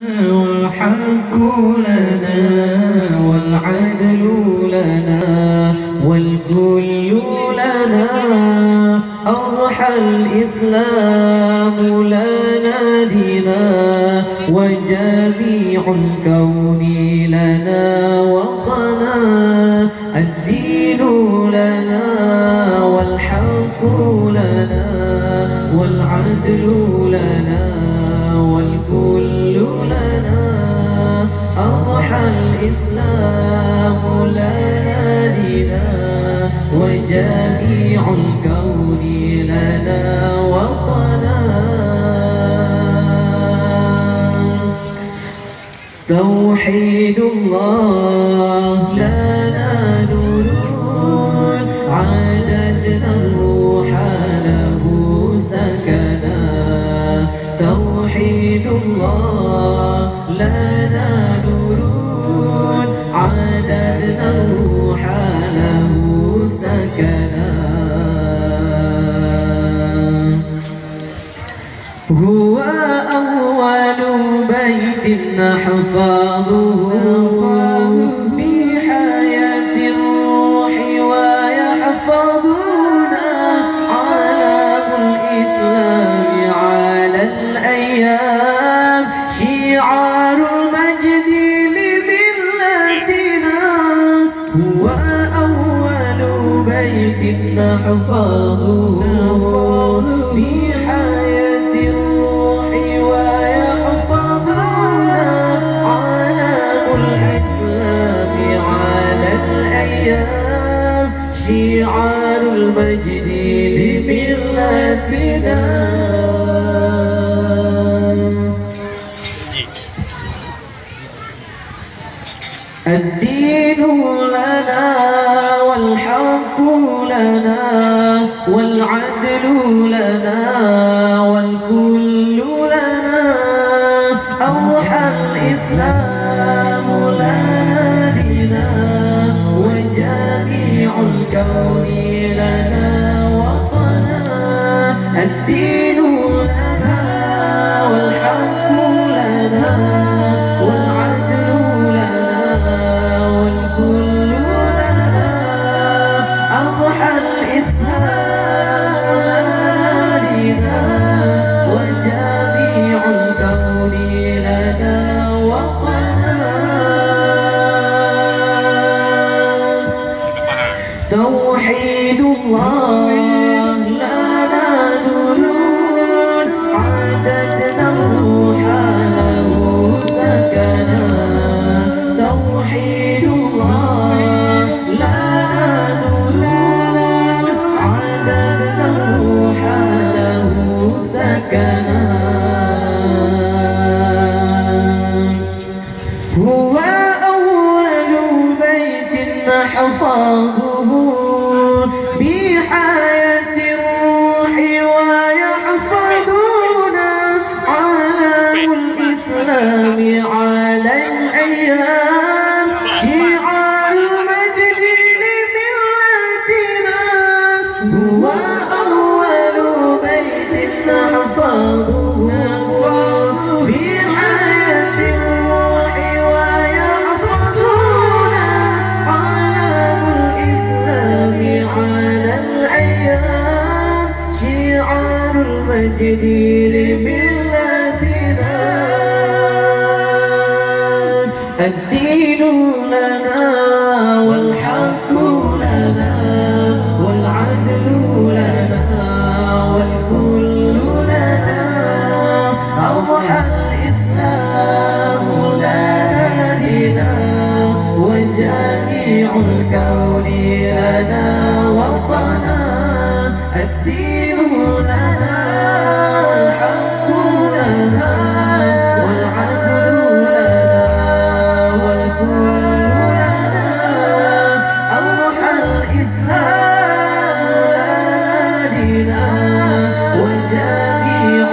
والحق لنا والعدل لنا والكل لنا أضحى الإسلام لنا دينا وجميع الكون لنا وطنا الدين لنا والحق لنا والعدل لنا والكل لنا أضحى الإسلام لنا دينا وجميع الكون لنا وطنا توحيد الله لنا نور عددنا الروح له سكنا توحيد الله لنا نور عددنا الروح له سكنا هو أول بيت نحفظه بحياة الروح ويحفظنا علم الإسلام على الأيام شعار المجد لملتنا هو أول بيت نحفظه بحياة الروح ويحفظنا علم الإسلام على الأيام شعار المجد لملتنا الدين لنا والحق لنا والعدل لنا والكل لنا أوحى الإسلام لنا دينا وجميع الكون لنا وطنا الدين لنا والحق لنا والعدل لنا والكل لنا أضحى الإسلام لنا وجميع الكون لنا وطنا توحيد الله لنا نور عددنا الروح له سكنا توحيد الله لنا نور عددنا الروح له سكنا هو أول بيت نحفظه بحياة الروح ويحفظنا علم الإسلام على الأيام شعار المجد لملتنا هو أول بيت نحفظه بحياة الروح ويحفظنا علم الإسلام على الأيام شعار المجد لملتنا الدين لنا والحق لنا والعدل لنا والكل لنا أضحى الإسلام لنا دينا وجميع الكون لنا وطنا الدين لنا الحق لنا والعدل لنا والكل لنا أضحى الإسلام لنا دينا وجميع